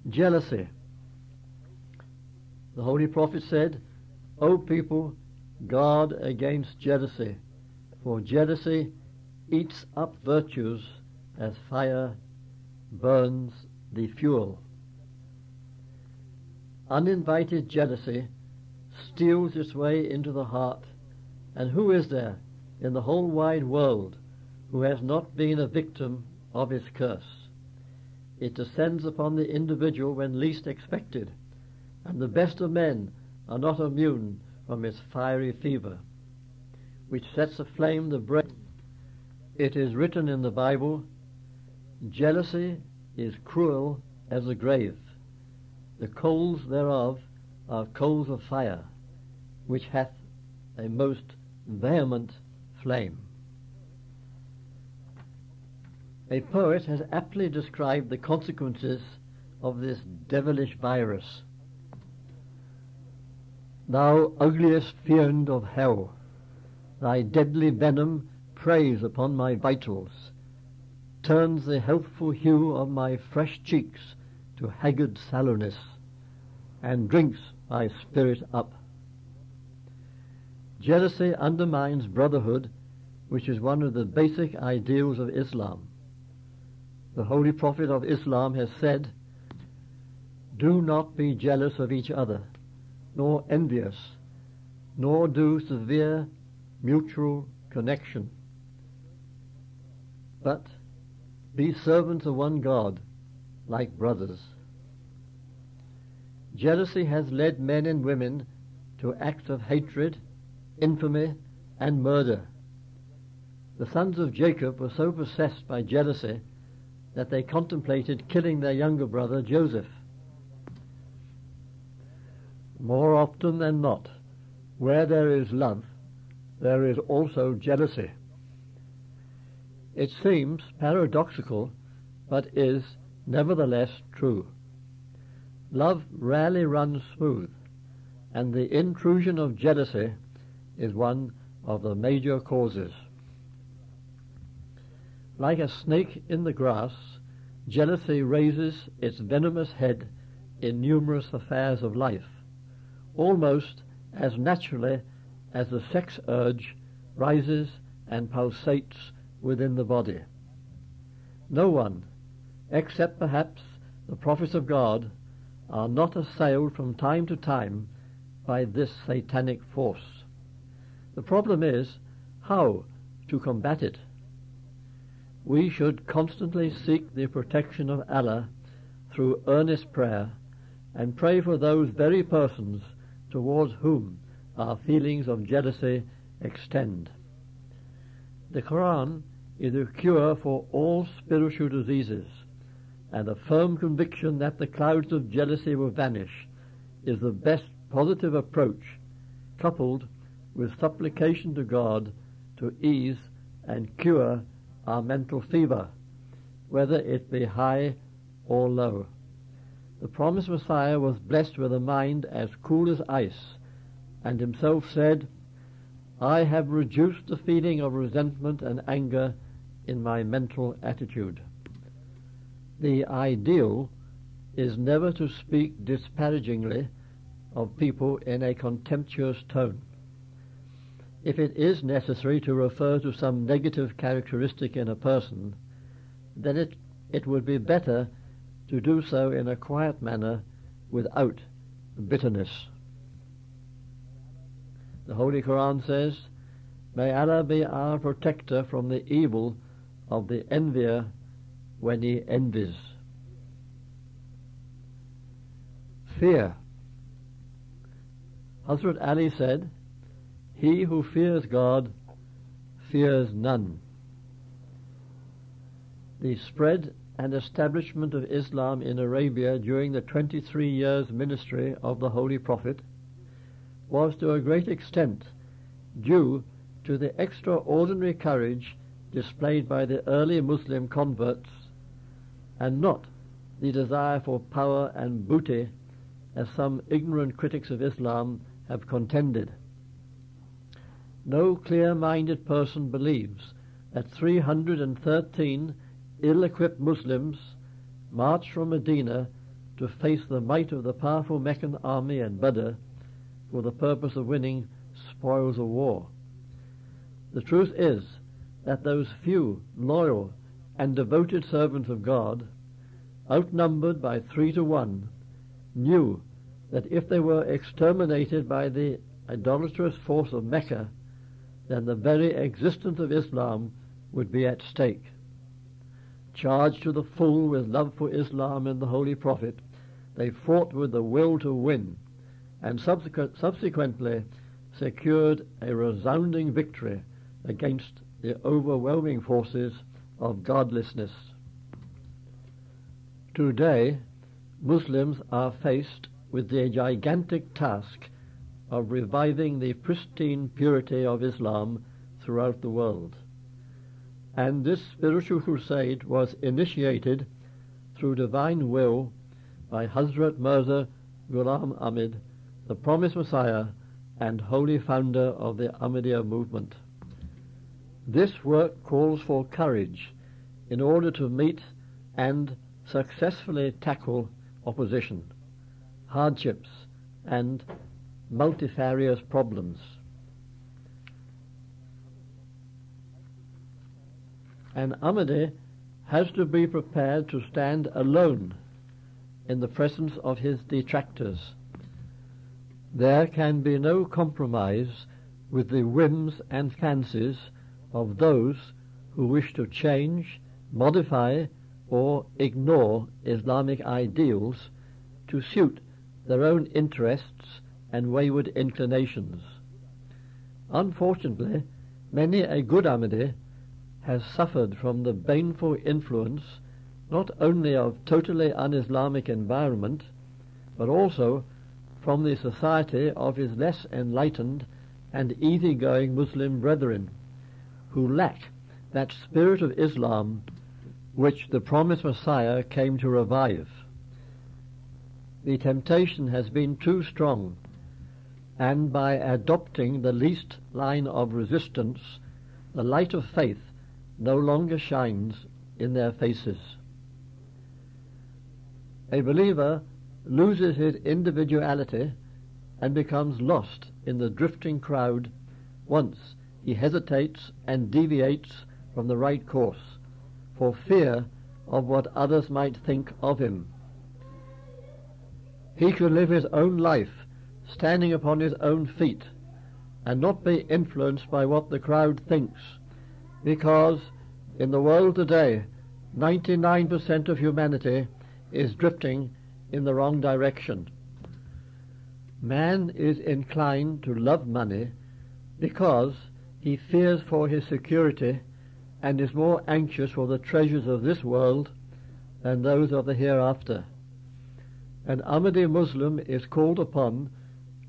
Jealousy. The Holy Prophet said, "O people, guard against jealousy, for jealousy eats up virtues as fire burns the fuel." Uninvited jealousy steals its way into the heart, and who is there in the whole wide world who has not been a victim of its curse? It descends upon the individual when least expected, and the best of men are not immune from its fiery fever, which sets aflame the brain. It is written in the Bible, "Jealousy is cruel as the grave. The coals thereof are coals of fire, which hath a most vehement flame." A poet has aptly described the consequences of this devilish virus. "Thou ugliest fiend of hell, thy deadly venom preys upon my vitals, turns the healthful hue of my fresh cheeks to haggard sallowness, and drinks my spirit up." Jealousy undermines brotherhood, which is one of the basic ideals of Islam. The Holy Prophet of Islam has said, "Do not be jealous of each other, nor envious, nor do severe mutual connection, but be servants of one God, like brothers." Jealousy has led men and women to acts of hatred, infamy, and murder. The sons of Jacob were so possessed by jealousy that they contemplated killing their younger brother Joseph. More often than not, where there is love, there is also jealousy. It seems paradoxical, but is nevertheless true. Love rarely runs smooth, and the intrusion of jealousy is one of the major causes. Like a snake in the grass, jealousy raises its venomous head in numerous affairs of life, almost as naturally as the sex urge rises and pulsates within the body. No one, except perhaps the prophets of God, are not assailed from time to time by this satanic force. The problem is how to combat it. We should constantly seek the protection of Allah through earnest prayer, and pray for those very persons towards whom our feelings of jealousy extend. The Quran is a cure for all spiritual diseases, and a firm conviction that the clouds of jealousy will vanish is the best positive approach, coupled with supplication to God to ease and cure our mental fever, whether it be high or low. The promised Messiah was blessed with a mind as cool as ice, and himself said, "I have reduced the feeling of resentment and anger in my mental attitude." The ideal is never to speak disparagingly of people in a contemptuous tone. If it is necessary to refer to some negative characteristic in a person, then it would be better to do so in a quiet manner without bitterness. The Holy Quran says, "May Allah be our protector from the evil of the envier when he envies." Fear. Hazrat Ali said, "He who fears God fears none." The spread and establishment of Islam in Arabia during the 23 years ministry of the Holy Prophet was to a great extent due to the extraordinary courage displayed by the early Muslim converts, and not the desire for power and booty, as some ignorant critics of Islam have contended. No clear-minded person believes that 313 ill-equipped Muslims marched from Medina to face the might of the powerful Meccan army and Badr for the purpose of winning spoils of war. The truth is that those few loyal and devoted servants of God, outnumbered by 3 to 1, knew that if they were exterminated by the idolatrous force of Mecca, then the very existence of Islam would be at stake. Charged to the full with love for Islam and the Holy Prophet, they fought with the will to win, and subsequently secured a resounding victory against the overwhelming forces of godlessness. Today, Muslims are faced with the gigantic task of reviving the pristine purity of Islam throughout the world. And this spiritual crusade was initiated through divine will by Hazrat Mirza Ghulam Ahmad, the promised Messiah and holy founder of the Ahmadiyya movement. This work calls for courage in order to meet and successfully tackle opposition, hardships, and multifarious problems. An Ahmadi has to be prepared to stand alone in the presence of his detractors. There can be no compromise with the whims and fancies of those who wish to change, modify, or ignore Islamic ideals to suit their own interests and wayward inclinations. Unfortunately, many a good Ahmadi has suffered from the baneful influence not only of totally un-Islamic environment, but also from the society of his less enlightened and easygoing Muslim brethren, who lack that spirit of Islam which the promised Messiah came to revive. The temptation has been too strong, and by adopting the least line of resistance, the light of faith no longer shines in their faces. A believer loses his individuality and becomes lost in the drifting crowd once he hesitates and deviates from the right course for fear of what others might think of him. He can live his own life standing upon his own feet and not be influenced by what the crowd thinks, because in the world today 99% of humanity is drifting in the wrong direction. Man is inclined to love money because he fears for his security and is more anxious for the treasures of this world than those of the hereafter. An Ahmadi Muslim is called upon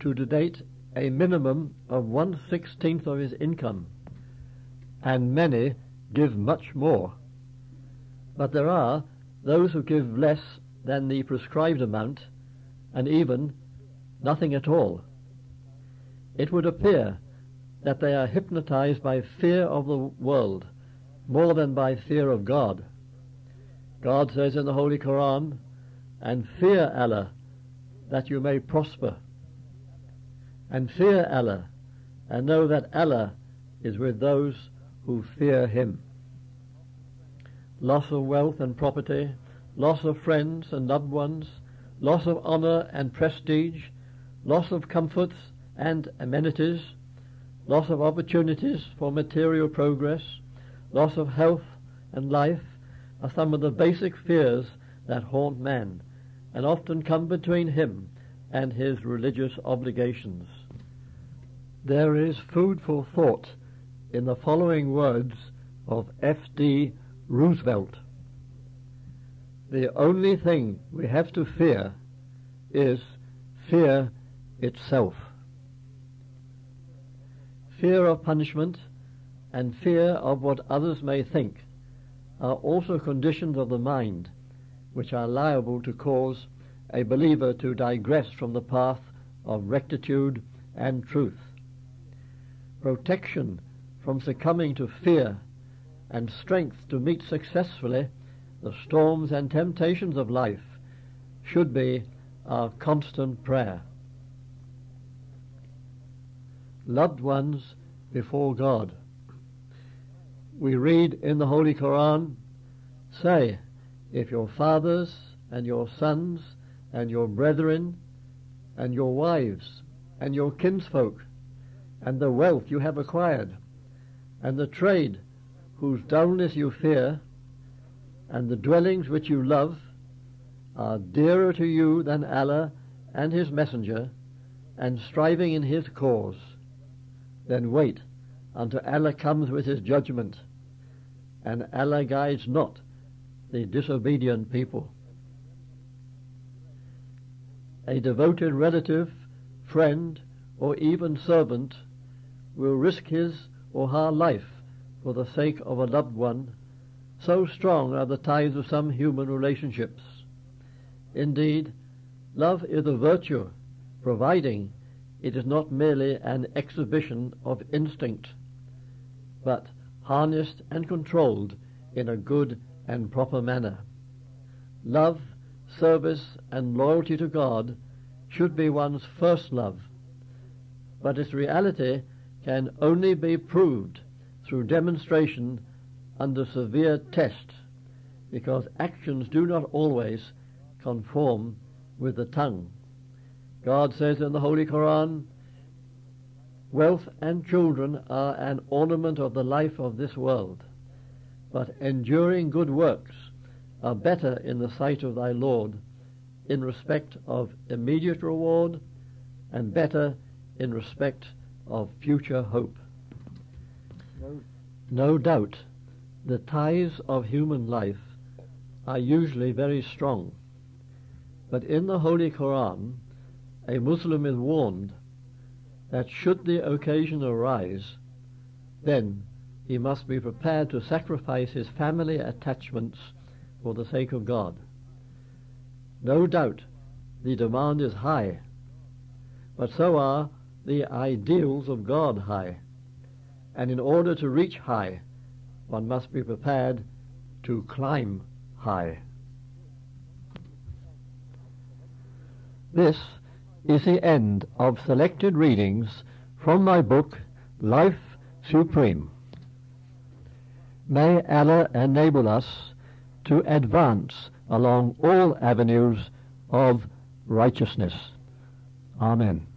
to donate a minimum of 1/16 of his income, and many give much more. But there are those who give less than the prescribed amount, and even nothing at all. It would appear that they are hypnotized by fear of the world more than by fear of God. God says in the Holy Quran, "And fear Allah, that you may prosper." And fear Allah, and know that Allah is with those who fear Him. Loss of wealth and property, loss of friends and loved ones, loss of honor and prestige, loss of comforts and amenities, loss of opportunities for material progress, loss of health and life are some of the basic fears that haunt man and often come between him and his religious obligations. There is food for thought in the following words of F.D. Roosevelt. The only thing we have to fear is fear itself. Fear of punishment and fear of what others may think are also conditions of the mind which are liable to cause a believer to digress from the path of rectitude and truth. Protection from succumbing to fear and strength to meet successfully the storms and temptations of life should be our constant prayer. Loved ones before God. We read in the Holy Quran, "Say, if your fathers and your sons and your brethren and your wives and your kinsfolk and the wealth you have acquired and the trade whose dullness you fear and the dwellings which you love are dearer to you than Allah and his messenger and striving in his cause, then wait until Allah comes with his judgment, and Allah guides not the disobedient people." A devoted relative, friend, or even servant will risk his or her life for the sake of a loved one. So strong are the ties of some human relationships. Indeed, love is a virtue, providing it is not merely an exhibition of instinct, but harnessed and controlled in a good and proper manner. Love, service, and loyalty to God should be one's first love, but its reality can only be proved through demonstration under severe test, because actions do not always conform with the tongue. God says in the Holy Quran, "Wealth and children are an ornament of the life of this world, but enduring good works are better in the sight of thy Lord in respect of immediate reward and better in respect of future hope." No doubt the ties of human life are usually very strong, but in the Holy Quran a Muslim is warned that should the occasion arise, then he must be prepared to sacrifice his family attachments for the sake of God. No doubt the demand is high, but so are the ideals of God high, and in order to reach high, one must be prepared to climb high. This is the end of selected readings from my book, Life Supreme. May Allah enable us to advance along all avenues of righteousness. Amen.